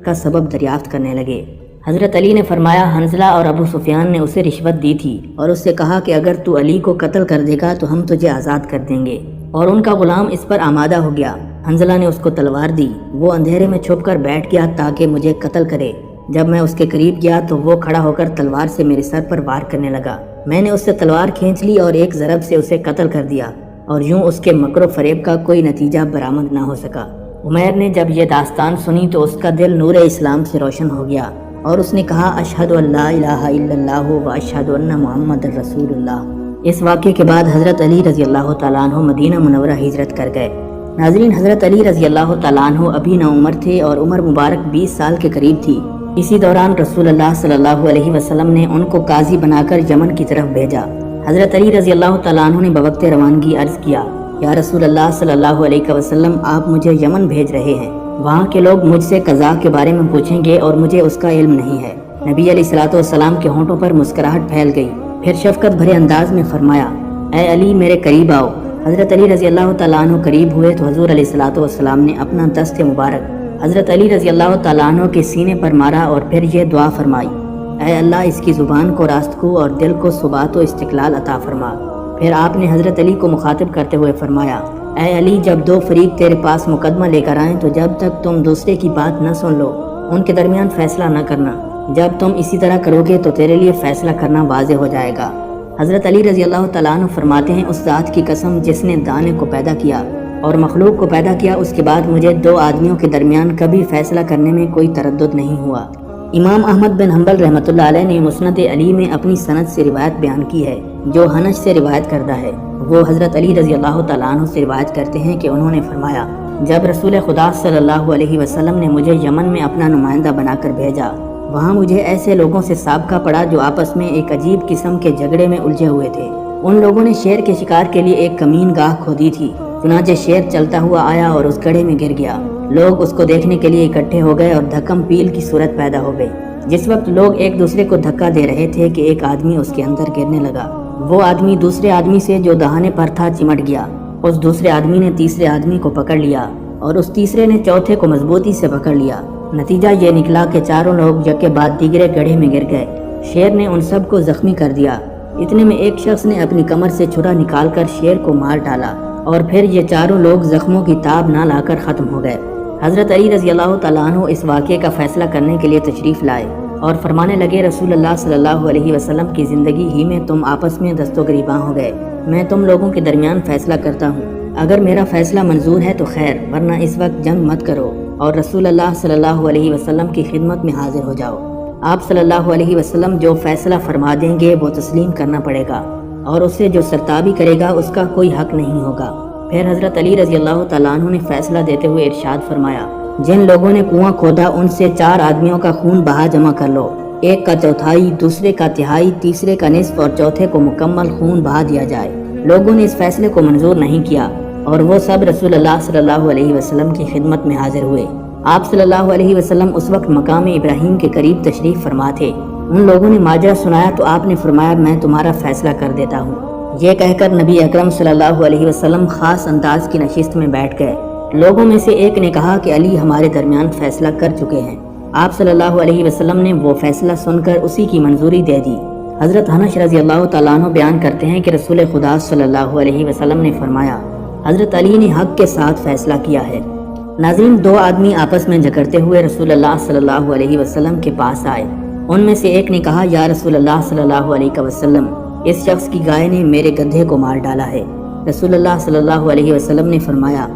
کا سبب دریافت کرنے لگے۔ حضرت علی نے فرمایا حنظلہ اور ابو سفیان نے اسے رشوت دی تھی اور اس سے کہا کہ اگر تو علی کو قتل کر دے گا تو ہم تجھے آزاد کر دیں گے، اور ان کا غلام اس پر آمادہ ہو گیا۔ حنظلہ نے اس کو تلوار دی، وہ اندھیرے میں چھپ کر بیٹھ گیا تاکہ مجھے قتل کرے۔ جب میں اس کے قریب گیا تو وہ کھڑا ہو کر تلوار سے میرے سر پر وار کرنے لگا۔ میں نے اس سے تلوار کھینچ لی اور ایک ضرب سے اسے قتل کر دیا، اور یوں اس کے مکر و فریب کا کوئی نتیجہ برآمد نہ ہو سکا۔ عمیر نے جب یہ داستان سنی تو اس کا دل نور اسلام سے روشن ہو گیا، اور اس نے کہا اشہد ان لا الہ الا اللہ و اشہد ان محمد رسول اللہ۔ اس واقعے کے بعد حضرت علی رضی اللہ تعالیٰ عنہ مدینہ منورہ ہجرت کر گئے۔ ناظرین، حضرت علی رضی اللہ تعالیٰ عنہ ابھی نوعمر تھے اور عمر مبارک 20 سال کے قریب تھی۔ اسی دوران رسول اللہ صلی اللہ علیہ وسلم نے ان کو قاضی بنا کر یمن کی طرف بھیجا۔ حضرت علی رضی اللہ تعالیٰ عنہ نے بوقت روانگی عرض کیا، یا رسول اللہ صلی اللہ علیہ وسلم، آپ مجھے یمن بھیج رہے ہیں، وہاں کے لوگ مجھ سے قضاء کے بارے میں پوچھیں گے اور مجھے اس کا علم نہیں ہے۔ نبی علیہ الصلوۃ والسلام کے ہونٹوں پر مسکراہٹ پھیل گئی، پھر شفقت بھرے انداز میں فرمایا، اے علی میرے قریب آؤ۔ حضرت علی رضی اللہ تعالیٰ عنہ قریب ہوئے تو حضور علیہ الصلوۃ والسلام نے اپنا دست مبارک حضرت علی رضی اللہ تعالیٰ عنہ کے سینے پر مارا اور پھر یہ دعا فرمائی، اے اللہ اس کی زبان کو راستگو اور دل کو ثبات و استقلال عطا فرما۔ پھر آپ نے حضرت علی کو مخاطب کرتے ہوئے فرمایا، اے علی جب دو فریق تیرے پاس مقدمہ لے کر آئیں تو جب تک تم دوسرے کی بات نہ سن لو ان کے درمیان فیصلہ نہ کرنا، جب تم اسی طرح کرو گے تو تیرے لیے فیصلہ کرنا واضح ہو جائے گا۔ حضرت علی رضی اللہ تعالیٰ عنہ فرماتے ہیں، اس ذات کی قسم جس نے دانے کو پیدا کیا اور مخلوق کو پیدا کیا، اس کے بعد مجھے دو آدمیوں کے درمیان کبھی فیصلہ کرنے میں کوئی تردد نہیں ہوا۔ امام احمد بن حنبل رحمۃ اللہ علیہ نے مسند علی میں اپنی سند سے روایت بیان کی ہے جو حنش سے روایت کردہ ہے۔ وہ حضرت علی رضی اللہ تعالیٰ عنہ سے روایت کرتے ہیں کہ انہوں نے فرمایا، جب رسول خدا صلی اللہ علیہ وسلم نے مجھے یمن میں اپنا نمائندہ بنا کر بھیجا، وہاں مجھے ایسے لوگوں سے سابقہ پڑا جو آپس میں ایک عجیب قسم کے جھگڑے میں الجھے ہوئے تھے۔ ان لوگوں نے شیر کے شکار کے لیے ایک کمین گاہ کھودی تھی، چنانچہ شیر چلتا ہوا آیا اور اس گڑھے میں گر گیا۔ لوگ اس کو دیکھنے کے لیے اکٹھے ہو گئے اور دھکم پیل کی صورت پیدا ہو گئی۔ جس وقت لوگ ایک دوسرے کو دھکا دے رہے تھے کہ ایک آدمی اس کے اندر گرنے لگا۔ وہ آدمی دوسرے آدمی سے جو دہانے پر تھا چمٹ گیا۔ اس دوسرے آدمی نے تیسرے آدمی کو پکڑ لیا اور اس تیسرے نے چوتھے کو مضبوطی سے پکڑ لیا۔ نتیجہ یہ نکلا کہ چاروں لوگ یکے بعد دیگرے گڑھے میں گر گئے۔ شیر نے ان سب کو زخمی کر دیا۔ اتنے میں ایک شخص نے اپنی کمر سے چھرا نکال کر شیر کو مار ڈالا اور پھر یہ چاروں لوگ زخموں کی تاب نہ لا کر ختم ہو گئے۔ حضرت علی رضی اللہ تعالیٰ عنہ اس واقعے کا فیصلہ کرنے کے لیے تشریف لائے اور فرمانے لگے، رسول اللہ صلی اللہ علیہ وسلم کی زندگی ہی میں تم آپس میں دست و گریباں ہو گئے۔ میں تم لوگوں کے درمیان فیصلہ کرتا ہوں، اگر میرا فیصلہ منظور ہے تو خیر، ورنہ اس وقت جنگ مت کرو اور رسول اللہ صلی اللہ علیہ وسلم کی خدمت میں حاضر ہو جاؤ۔ آپ صلی اللہ علیہ وسلم جو فیصلہ فرما دیں گے وہ تسلیم کرنا پڑے گا، اور اس سے جو سرتابی کرے گا اس کا کوئی حق نہیں ہوگا۔ پھر حضرت علی رضی اللہ تعالیٰ عنہ نے فیصلہ دیتے ہوئے ارشاد فرمایا، جن لوگوں نے کنواں کھودا ان سے 4 آدمیوں کا خون بہا جمع کر لو، ایک کا چوتھائی، دوسرے کا تہائی، تیسرے کا نصف اور چوتھے کو مکمل خون بہا دیا جائے۔ لوگوں نے اس فیصلے کو منظور نہیں کیا اور وہ سب رسول اللہ صلی اللہ علیہ وسلم کی خدمت میں حاضر ہوئے۔ آپ صلی اللہ علیہ وسلم اس وقت مقام ابراہیم کے قریب تشریف فرما تھے۔ ان لوگوں نے ماجرا سنایا تو آپ نے فرمایا، میں تمہارا فیصلہ کر دیتا ہوں۔ یہ کہہ کر نبی اکرم صلی اللہ علیہ وسلم خاص انداز کی نشست میں بیٹھ گئے۔ لوگوں میں سے ایک نے کہا کہ علی ہمارے درمیان فیصلہ کر چکے ہیں۔ آپ صلی اللہ علیہ وسلم نے وہ فیصلہ سن کر اسی کی منظوری دے دی۔ حضرت حنش رضی اللہ تعالیٰ عنہ بیان کرتے ہیں کہ رسول خدا صلی اللہ علیہ وسلم نے فرمایا، حضرت علی نے حق کے ساتھ فیصلہ کیا ہے۔ ناظرین، 2 آدمی آپس میں جھگڑتے ہوئے رسول اللہ صلی اللہ علیہ وسلم کے پاس آئے۔ ان میں سے ایک نے کہا، یا رسول اللہ صلی اللہ علیہ وسلم، اس شخص کی گائے نے میرے گدھے کو مار ڈالا ہے۔ رسول اللہ صلی اللہ علیہ وسلم نے فرمایا،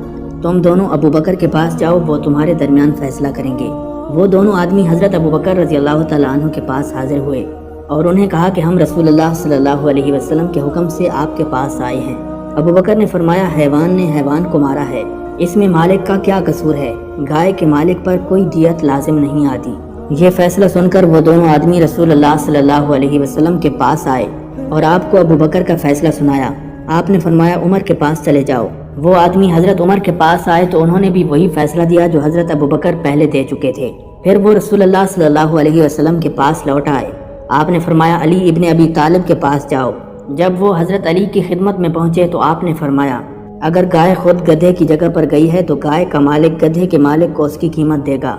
تم دونوں ابو بکر کے پاس جاؤ، وہ تمہارے درمیان فیصلہ کریں گے۔ وہ دونوں آدمی حضرت ابو بکر رضی اللہ تعالیٰ عنہ کے پاس حاضر ہوئے اور انہیں کہا کہ ہم رسول اللہ صلی اللہ علیہ وسلم کے حکم سے آپ کے پاس آئے ہیں۔ ابو بکر نے فرمایا، حیوان نے حیوان کو مارا ہے، اس میں مالک کا کیا قصور ہے؟ گائے کے مالک پر کوئی دیت لازم نہیں آتی۔ یہ فیصلہ سن کر وہ دونوں آدمی رسول اللہ صلی اللہ علیہ وسلم کے پاس آئے اور آپ کو ابو بکر کا فیصلہ سنایا۔ آپ نے فرمایا، عمر کے پاس چلے جاؤ۔ وہ آدمی حضرت عمر کے پاس آئے تو انہوں نے بھی وہی فیصلہ دیا جو حضرت ابو بکر پہلے دے چکے تھے۔ پھر وہ رسول اللہ صلی اللہ علیہ وسلم کے پاس لوٹ آئے۔ آپ نے فرمایا، علی ابن ابی طالب کے پاس جاؤ۔ جب وہ حضرت علی کی خدمت میں پہنچے تو آپ نے فرمایا، اگر گائے خود گدھے کی جگہ پر گئی ہے تو گائے کا مالک گدھے کے مالک کو اس کی قیمت دے گا۔